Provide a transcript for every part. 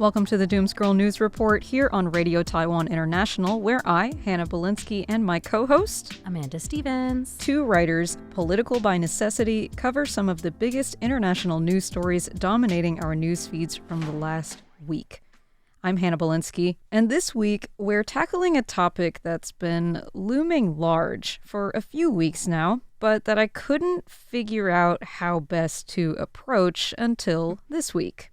Welcome to the Doomscroll News Report here on Radio Taiwan International, where I, Hannah Belinsky, and my co-host, Amanda Stevens, two writers, political by necessity, cover some of the biggest international news stories dominating our news feeds from the last week. I'm Hannah Belinsky, and this week we're tackling a topic that's been looming large for a few weeks now, but that I couldn't figure out how best to approach until this week.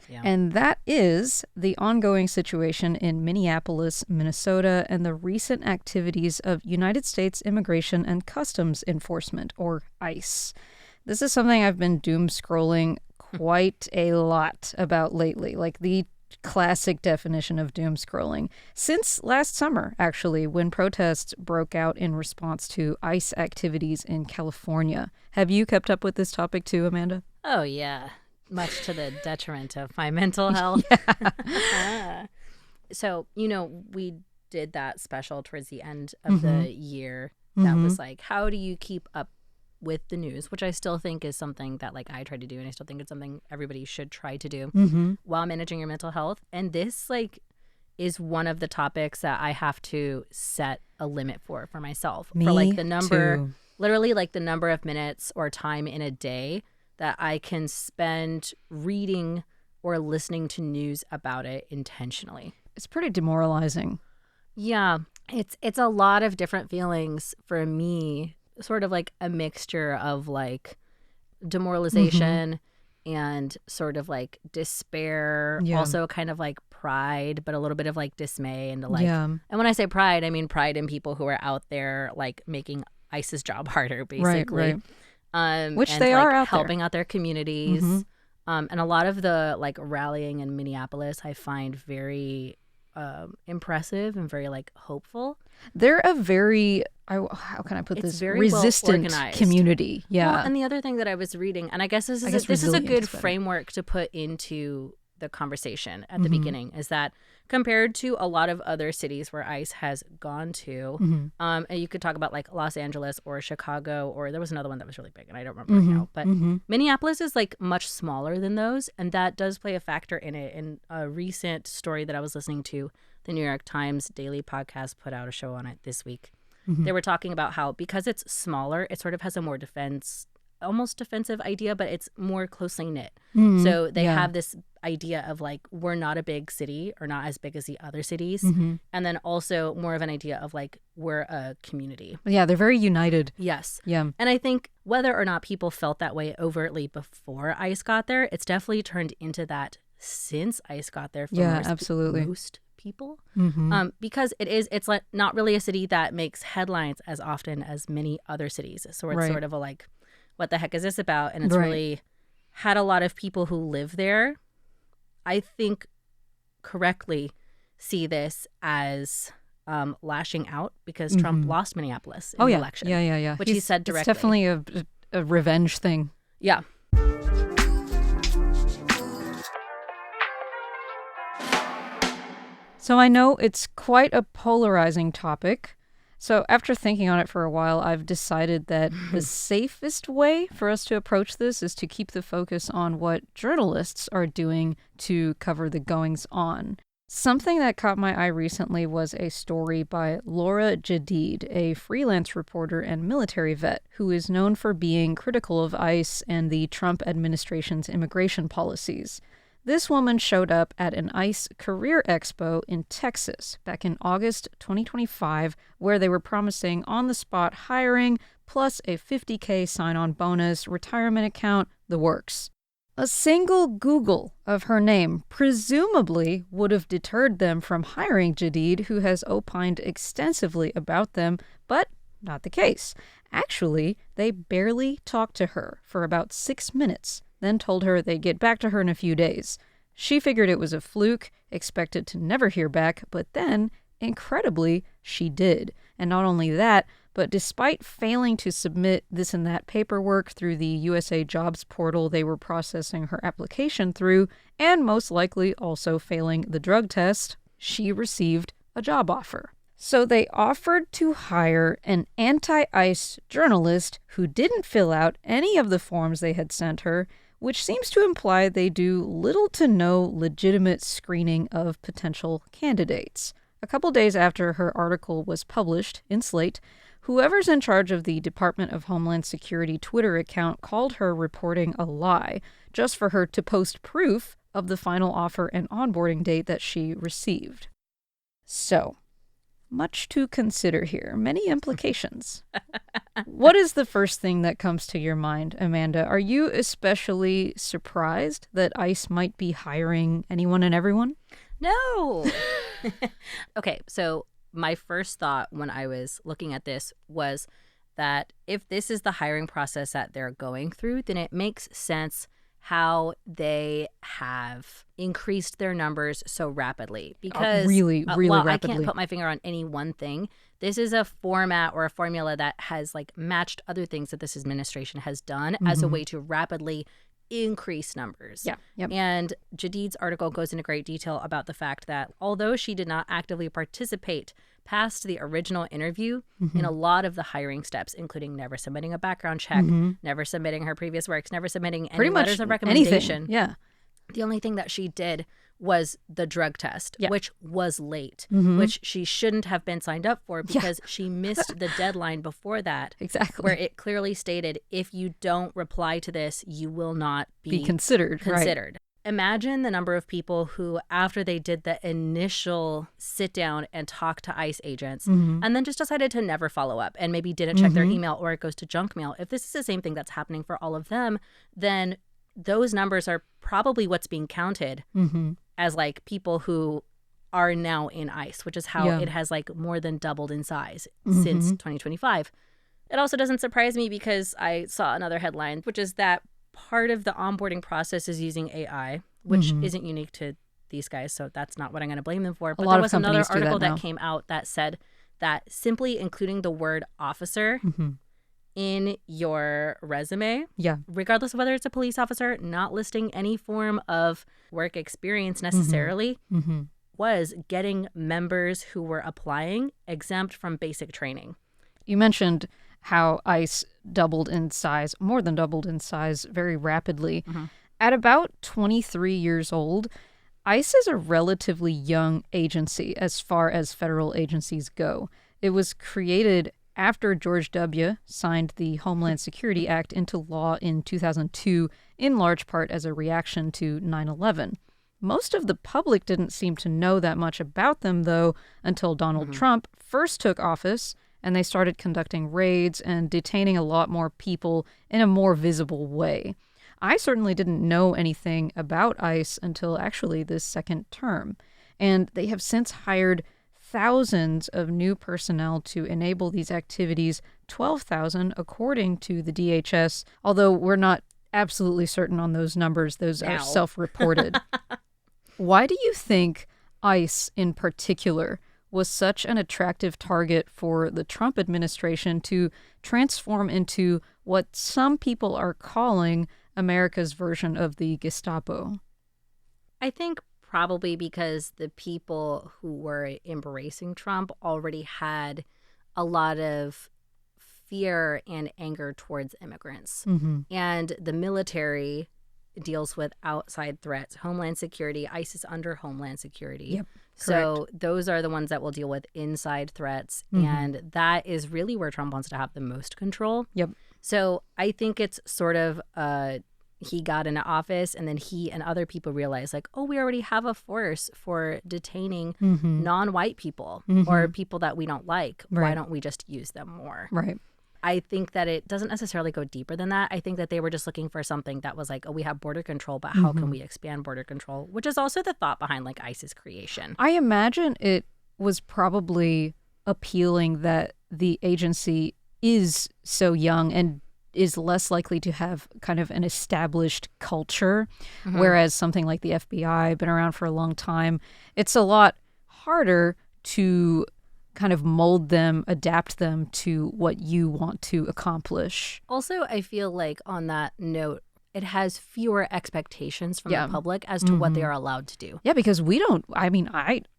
Yeah. And that is the ongoing situation in Minneapolis, Minnesota, and the recent activities of United States Immigration and Customs Enforcement, or ICE. This is something I've been doom scrolling quite a lot about lately, like the classic definition of doom scrolling. Since last summer, actually, when protests broke out in response to ICE activities in California. Have you kept up with this topic too, Amanda? Oh, yeah. Much to the detriment of my mental health. Yeah. So, we did that special towards the end of the year that was like, how do you keep up with the news, which I still think is something that I try to do, and I still think it's something everybody should try to do while managing your mental health. And this is one of the topics that I have to set a limit for myself. Me for the number, too. literally the number of minutes or time in a day that I can spend reading or listening to news about it intentionally. It's pretty demoralizing. Yeah, it's a lot of different feelings for me, sort of a mixture of demoralization and sort of despair, also kind of pride, but a little bit of dismay and And when I say pride, I mean pride in people who are out there making ICE's job harder, basically. Right. Which and, they are out helping there. out their communities. And a lot of the rallying in Minneapolis I find very impressive and very hopeful. They're a very, how can I put It's this, very resistant well-organized community. Yeah. Well, and the other thing that I was reading, and I guess this is a resilient good is better. framework to put into the conversation at the beginning, is that compared to a lot of other cities where ICE has gone to, and you could talk about Los Angeles or Chicago, or there was another one that was really big and I don't remember now, but Minneapolis is much smaller than those, and that does play a factor in it. In a recent story that I was listening to, the New York Times daily podcast put out a show on it this week. They were talking about how because it's smaller, it sort of has a more almost defensive idea, but it's more closely knit. So they have this idea of we're not a big city, or not as big as the other cities. And then also more of an idea of we're a community. Yeah, they're very united. Yes. Yeah. And I think whether or not people felt that way overtly before ICE got there, it's definitely turned into that since ICE got there for absolutely. most people. Because it's not really a city that makes headlines as often as many other cities. So it's sort of a what the heck is this about? And it's really had a lot of people who live there, I think correctly, see this as lashing out because Trump lost Minneapolis in the election. Yeah. Which he said directly. It's definitely a revenge thing. Yeah. So I know it's quite a polarizing topic. So after thinking on it for a while, I've decided that the safest way for us to approach this is to keep the focus on what journalists are doing to cover the goings-on. Something that caught my eye recently was a story by Laura Jadid, a freelance reporter and military vet who is known for being critical of ICE and the Trump administration's immigration policies. This woman showed up at an ICE career expo in Texas back in August 2025, where they were promising on-the-spot hiring plus a $50K sign-on bonus, retirement account, the works. A single Google of her name presumably would have deterred them from hiring Jadid, who has opined extensively about them, but not the case. Actually, they barely talked to her for about 6 minutes, then told her they'd get back to her in a few days. She figured it was a fluke, expected to never hear back, but then, incredibly, she did. And not only that, but despite failing to submit this and that paperwork through the USA Jobs portal they were processing her application through, and most likely also failing the drug test, she received a job offer. So they offered to hire an anti-ICE journalist who didn't fill out any of the forms they had sent her, which seems to imply they do little to no legitimate screening of potential candidates. A couple days after her article was published in Slate, whoever's in charge of the Department of Homeland Security Twitter account called her reporting a lie, just for her to post proof of the final offer and onboarding date that she received. So, much to consider here, many implications. What is the first thing that comes to your mind, Amanda? Are you especially surprised that ICE might be hiring anyone and everyone? No. Okay, so my first thought when I was looking at this was that if this is the hiring process that they're going through, then it makes sense how they have increased their numbers so rapidly. Because really rapidly. I can't put my finger on any one thing. This is a format or a formula that has like matched other things that this administration has done as a way to rapidly increase numbers. Yeah. Yep. And Jadid's article goes into great detail about the fact that although she did not actively participate past the original interview in a lot of the hiring steps, including never submitting a background check, never submitting her previous works, never submitting any letters of recommendation. Anything. Yeah. The only thing that she did was the drug test, which was late, Mm-hmm. which she shouldn't have been signed up for because she missed the deadline before that. Exactly. Where it clearly stated, if you don't reply to this, you will not be considered. Right. Imagine the number of people who, after they did the initial sit down and talk to ICE agents, and then just decided to never follow up and maybe didn't check their email or it goes to junk mail. If this is the same thing that's happening for all of them, then those numbers are probably what's being counted as like people who are now in ICE, which is how it has like more than doubled in size since 2025. It also doesn't surprise me because I saw another headline, which is that part of the onboarding process is using AI, which isn't unique to these guys, so that's not what I'm going to blame them for. But there was another article that came out that said that simply including the word officer in your resume, regardless of whether it's a police officer, not listing any form of work experience necessarily, was getting members who were applying exempt from basic training. You mentioned how ICE doubled in size, more than doubled in size very rapidly. At about 23 years old, ICE is a relatively young agency as far as federal agencies go. It was created after George W. signed the Homeland Security Act into law in 2002, in large part as a reaction to 9/11. Most of the public didn't seem to know that much about them, though, until Donald Trump first took office and they started conducting raids and detaining a lot more people in a more visible way. I certainly didn't know anything about ICE until actually this second term, and they have since hired thousands of new personnel to enable these activities, 12,000 according to the DHS, although we're not absolutely certain on those numbers. Those are self-reported. Why do you think ICE in particular was such an attractive target for the Trump administration to transform into what some people are calling America's version of the Gestapo? I think probably because the people who were embracing Trump already had a lot of fear and anger towards immigrants. And the military deals with outside threats. Homeland Security, ICE is under Homeland Security. Yep. So those are the ones that will deal with inside threats. And that is really where Trump wants to have the most control. Yep. So I think it's sort of he got into office and then he and other people realized like, oh, we already have a force for detaining non-white people or people that we don't like. Right. Why don't we just use them more? Right. I think that it doesn't necessarily go deeper than that. I think that they were just looking for something that was like, oh, we have border control, but how can we expand border control? Which is also the thought behind like ICE's creation. I imagine it was probably appealing that the agency is so young and is less likely to have kind of an established culture, whereas something like the FBI, been around for a long time, it's a lot harder to kind of mold them, adapt them to what you want to accomplish. Also, I feel like on that note, it has fewer expectations from the public as to what they are allowed to do. Yeah, because we don't, I mean,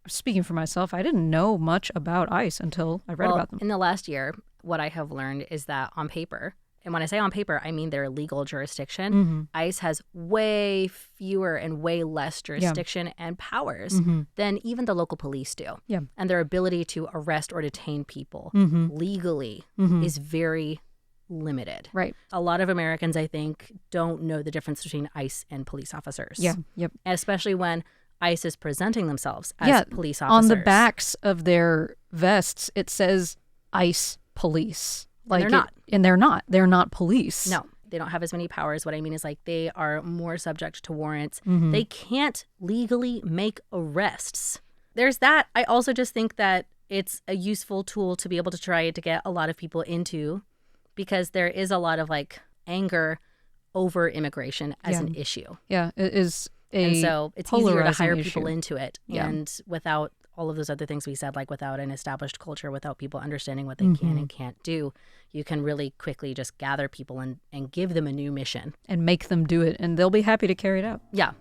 speaking for myself, I didn't know much about ICE until I read about them. In the last year, what I have learned is that on paper, and when I say on paper, I mean their legal jurisdiction, ICE has way fewer and way less jurisdiction and powers than even the local police do. Yeah. And their ability to arrest or detain people legally is very limited. Right. A lot of Americans, I think, don't know the difference between ICE and police officers. Yeah. Yep. Especially when ICE is presenting themselves as police officers. On the backs of their vests, it says ICE police. Like they're not. And they're not. They're not police. No, they don't have as many powers. What I mean is like they are more subject to warrants. They can't legally make arrests. There's that. I also just think that it's a useful tool to be able to try to get a lot of people into, because there is a lot of like anger over immigration as an issue. Yeah, it is and so it's easier to hire people issue. into it. Yeah. And without all of those other things we said, like without an established culture, without people understanding what they can and can't do, you can really quickly just gather people and give them a new mission. And make them do it, and they'll be happy to carry it out. Yeah.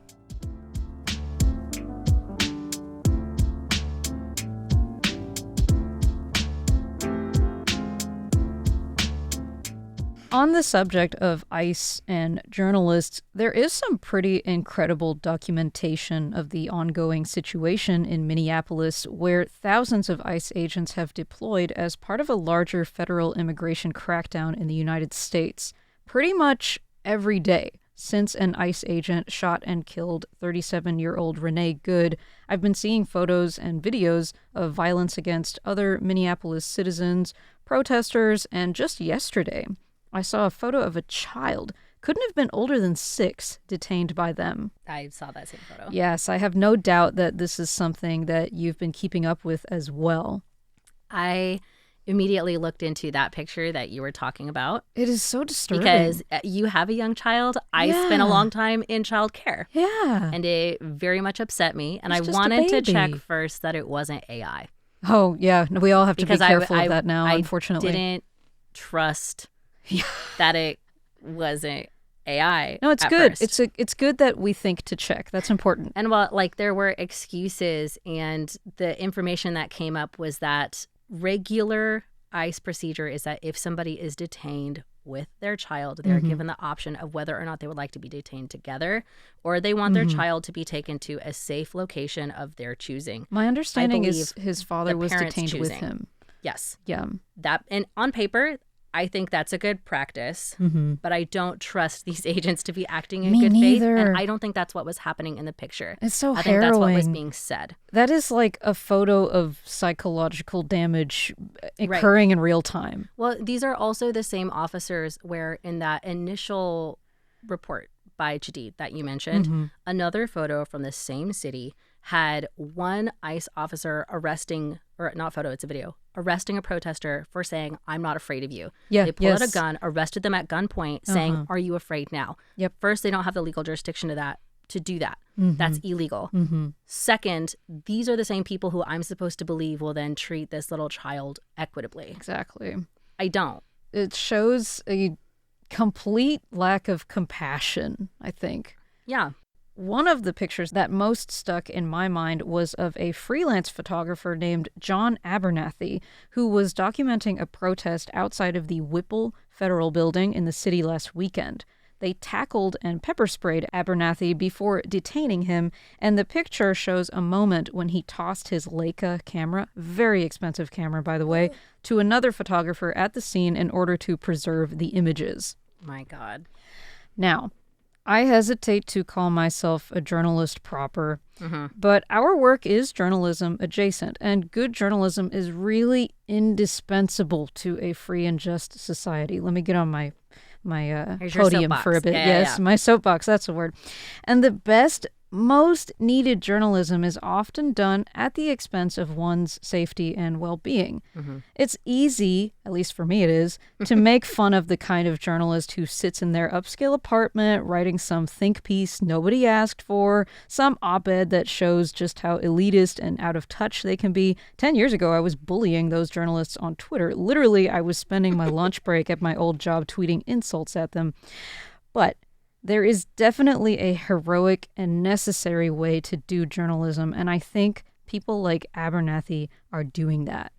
On the subject of ICE and journalists, there is some pretty incredible documentation of the ongoing situation in Minneapolis, where thousands of ICE agents have deployed as part of a larger federal immigration crackdown in the United States. Pretty much every day since an ICE agent shot and killed 37-year-old Renee Good, I've been seeing photos and videos of violence against other Minneapolis citizens, protesters, and just yesterday, I saw a photo of a child, couldn't have been older than 6, detained by them. I saw that same photo. Yes, I have no doubt that this is something that you've been keeping up with as well. I immediately looked into that picture that you were talking about. It is so disturbing. Because you have a young child. I spent a long time in childcare. Yeah. And it very much upset me. And I just a wanted to baby. check first that it wasn't AI. Oh, yeah. We all have to Because be careful of that now, unfortunately. I didn't trust that it wasn't AI. No, it's good. First. It's good that we think to check. That's important. And while like there were excuses, and the information that came up was that regular ICE procedure is that if somebody is detained with their child, they're given the option of whether or not they would like to be detained together, or they want their child to be taken to a safe location of their choosing. My understanding is his father was detained with him. Yes. Yeah. And on paper, I think that's a good practice, but I don't trust these agents to be acting in Me good neither. faith. And I don't think that's what was happening in the picture. It's so I harrowing. think that's what was being said. That is like a photo of psychological damage occurring in real time. Well, these are also the same officers where in that initial report by Jadid that you mentioned, another photo from the same city had one ICE officer arresting, or not photo, it's a video, arresting a protester for saying, "I'm not afraid of you." Yeah, they pulled out a gun, arrested them at gunpoint, saying, "Are you afraid now?" Yep. First, they don't have the legal jurisdiction to do that. That's illegal. Second, these are the same people who I'm supposed to believe will then treat this little child equitably. Exactly. I don't. It shows a complete lack of compassion, I think. Yeah. One of the pictures that most stuck in my mind was of a freelance photographer named John Abernathy, who was documenting a protest outside of the Whipple Federal Building in the city last weekend. They tackled and pepper sprayed Abernathy before detaining him, and the picture shows a moment when he tossed his Leica camera, very expensive camera by the way, to another photographer at the scene in order to preserve the images. My God. Now, I hesitate to call myself a journalist proper, but our work is journalism adjacent, and good journalism is really indispensable to a free and just society. Let me get on my podium for a bit. Yeah. My soapbox, that's the word. And the best, most needed journalism is often done at the expense of one's safety and well-being. It's easy, at least for me it is, to make fun of the kind of journalist who sits in their upscale apartment writing some think piece nobody asked for, some op-ed that shows just how elitist and out of touch they can be. 10 years ago, I was bullying those journalists on Twitter. Literally, I was spending my lunch break at my old job tweeting insults at them. But there is definitely a heroic and necessary way to do journalism, and I think people like Abernathy are doing that.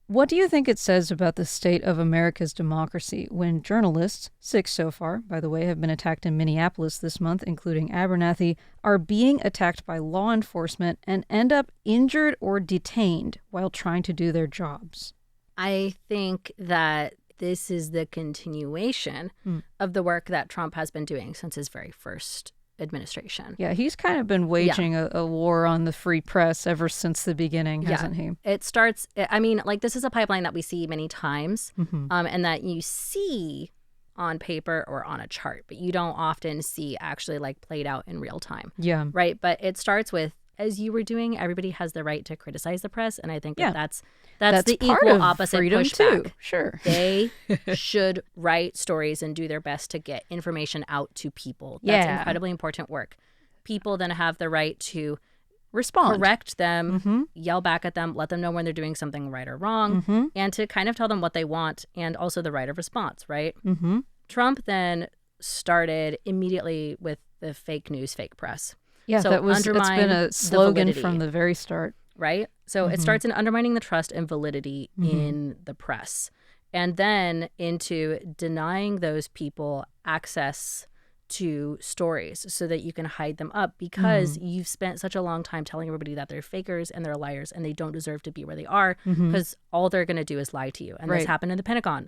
What do you think it says about the state of America's democracy when journalists, 6 so far, by the way, have been attacked in Minneapolis this month, including Abernathy, are being attacked by law enforcement and end up injured or detained while trying to do their jobs? I think that this is the continuation of the work that Trump has been doing since his very first administration. Yeah, he's kind of been waging a war on the free press ever since the beginning, hasn't he? It starts, I mean, like, this is a pipeline that we see many times and that you see on paper or on a chart, but you don't often see actually like played out in real time. Yeah. Right. But it starts with, as you were doing, everybody has the right to criticize the press. And I think that's the part equal of opposite freedom pushback. too. Sure. They should write stories and do their best to get information out to people. That's incredibly important work. People then have the right to respond, correct them, yell back at them, let them know when they're doing something right or wrong, and to kind of tell them what they want, and also the right of response, right? Trump then started immediately with the fake news, fake press. Yeah, so it's been a slogan from the very start. Right? So it starts in undermining the trust and validity in the press, and then into denying those people access to stories so that you can hide them up because you've spent such a long time telling everybody that they're fakers and they're liars and they don't deserve to be where they are because all they're going to do is lie to you. And this happened in the Pentagon.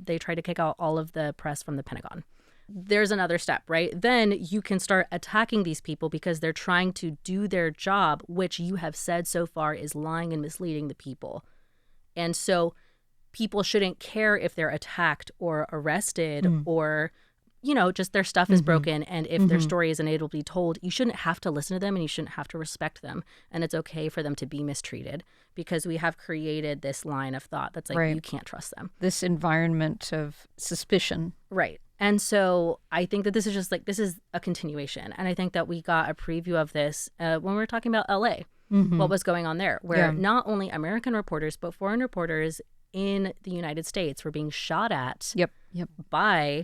They tried to kick out all of the press from the Pentagon. There's another step, right? Then you can start attacking these people because they're trying to do their job, which you have said so far is lying and misleading the people. And so people shouldn't care if they're attacked or arrested or, you know, just their stuff is broken. And if their story isn't able to be told, you shouldn't have to listen to them and you shouldn't have to respect them. And it's okay for them to be mistreated because we have created this line of thought that's like, you can't trust them. This environment of suspicion. Right. And so I think that this is a continuation. And I think that we got a preview of this when we were talking about LA, what was going on there, where not only American reporters, but foreign reporters in the United States were being shot at by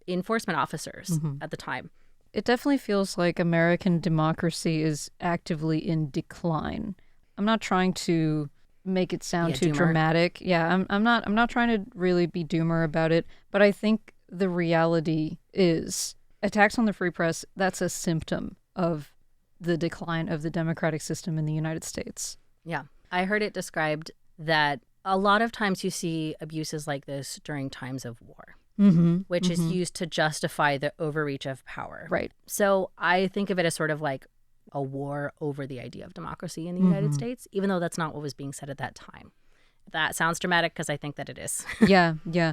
enforcement officers at the time. It definitely feels like American democracy is actively in decline. I'm not trying to make it sound too dramatic. Yeah, I'm not trying to really be doomer about it, but I think the reality is attacks on the free press, that's a symptom of the decline of the democratic system in the United States. Yeah. I heard it described that a lot of times you see abuses like this during times of war, which is used to justify the overreach of power. Right. So I think of it as sort of like a war over the idea of democracy in the United States, even though that's not what was being said at that time. That sounds dramatic because I think that it is. Yeah.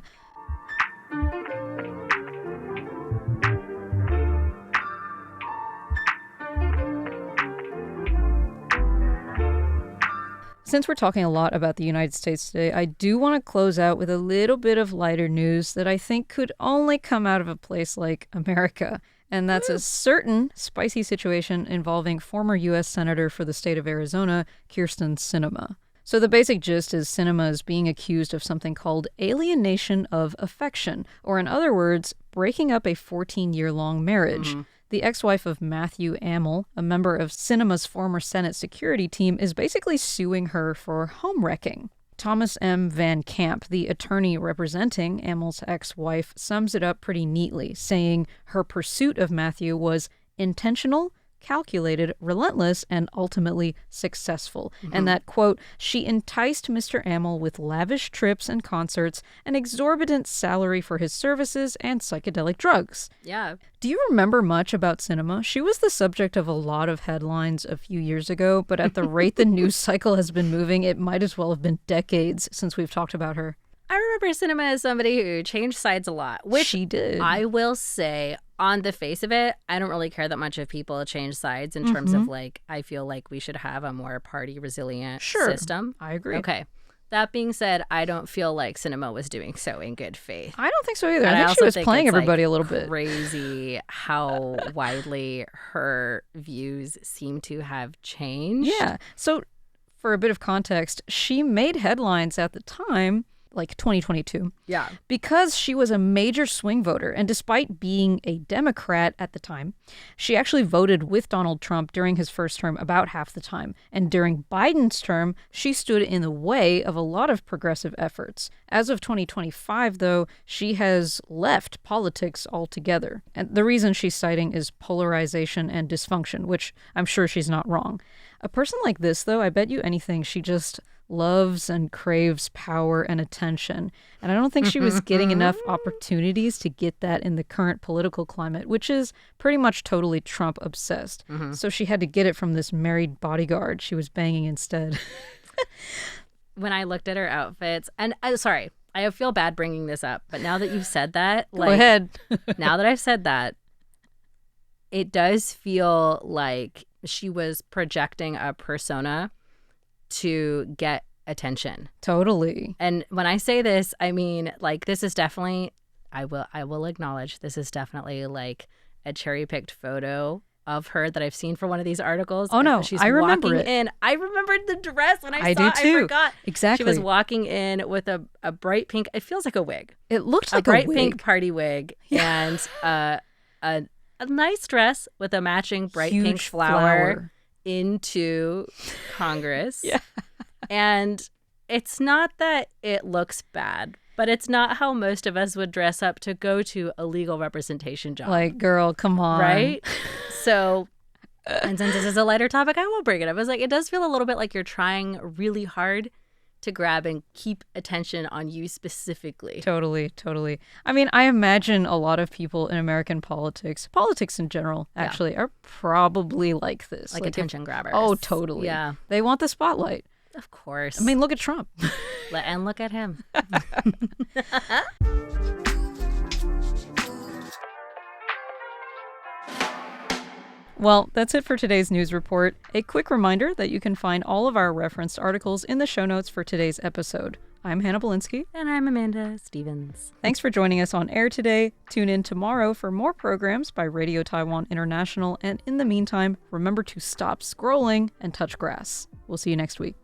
Since we're talking a lot about the United States today, I do want to close out with a little bit of lighter news that I think could only come out of a place like America. And that's a certain spicy situation involving former U.S. Senator for the state of Arizona, Kyrsten Sinema. So the basic gist is Sinema is being accused of something called alienation of affection, or in other words, breaking up a 14-year-long marriage. The ex-wife of Matthew Amel, a member of Sinema's former Senate security team, is basically suing her for homewrecking. Thomas M. Van Camp, the attorney representing Amel's ex-wife, sums it up pretty neatly, saying her pursuit of Matthew was intentional, calculated, relentless, and ultimately successful. And that, quote, she enticed Mr. Amel with lavish trips and concerts, an exorbitant salary for his services, and psychedelic drugs. Yeah. Do you remember much about Sinema? She was the subject of a lot of headlines a few years ago, but at the rate the news cycle has been moving, it might as well have been decades since we've talked about her. I remember Sinema as somebody who changed sides a lot, which she did. I will say, on the face of it, I don't really care that much if people change sides in terms of, like, I feel like we should have a more party resilient system. I agree. Okay. That being said, I don't feel like Sinema was doing so in good faith. I don't think so either. I think she was playing everybody a little bit. Crazy how widely her views seem to have changed. Yeah. So for a bit of context, she made headlines at the time like 2022. Yeah. Because she was a major swing voter, and despite being a Democrat at the time, she actually voted with Donald Trump during his first term about half the time. And during Biden's term, she stood in the way of a lot of progressive efforts. As of 2025, though, she has left politics altogether. And the reason she's citing is polarization and dysfunction, which I'm sure she's not wrong. A person like this, though, I bet you anything, she just loves and craves power and attention. And I don't think she was getting enough opportunities to get that in the current political climate, which is pretty much totally Trump obsessed. So she had to get it from this married bodyguard she was banging instead. When I looked at her outfits, and sorry, I feel bad bringing this up, but now that you've said that, Go ahead. Now that I've said that, it does feel like she was projecting a persona to get attention. Totally. And when I say this, I mean, like, this is definitely, I will acknowledge, this is definitely like a cherry-picked photo of her that I've seen for one of these articles. Oh, no, she's I remember walking it. in. I remembered the dress when I saw do it. too. I forgot. Exactly. She was walking in with a bright pink, it feels like a wig. It looked like a bright wig. pink party wig and a nice dress with a matching bright Huge pink flower into Congress. Yeah. And it's not that it looks bad, but it's not how most of us would dress up to go to a legal representation job. Like, girl, come on. Right? So, and since this is a lighter topic, I will bring it up. I was like, it does feel a little bit like you're trying really hard to grab and keep attention on you specifically. Totally, totally. I mean, I imagine a lot of people in American politics in general, actually, are probably like this. Like attention grabbers. Oh, totally. Yeah. They want the spotlight. Of course. I mean, look at Trump. And look at him. Well, that's it for today's news report. A quick reminder that you can find all of our referenced articles in the show notes for today's episode. I'm Hannah Belinsky. And I'm Amanda Stevens. Thanks for joining us on air today. Tune in tomorrow for more programs by Radio Taiwan International. And in the meantime, remember to stop scrolling and touch grass. We'll see you next week.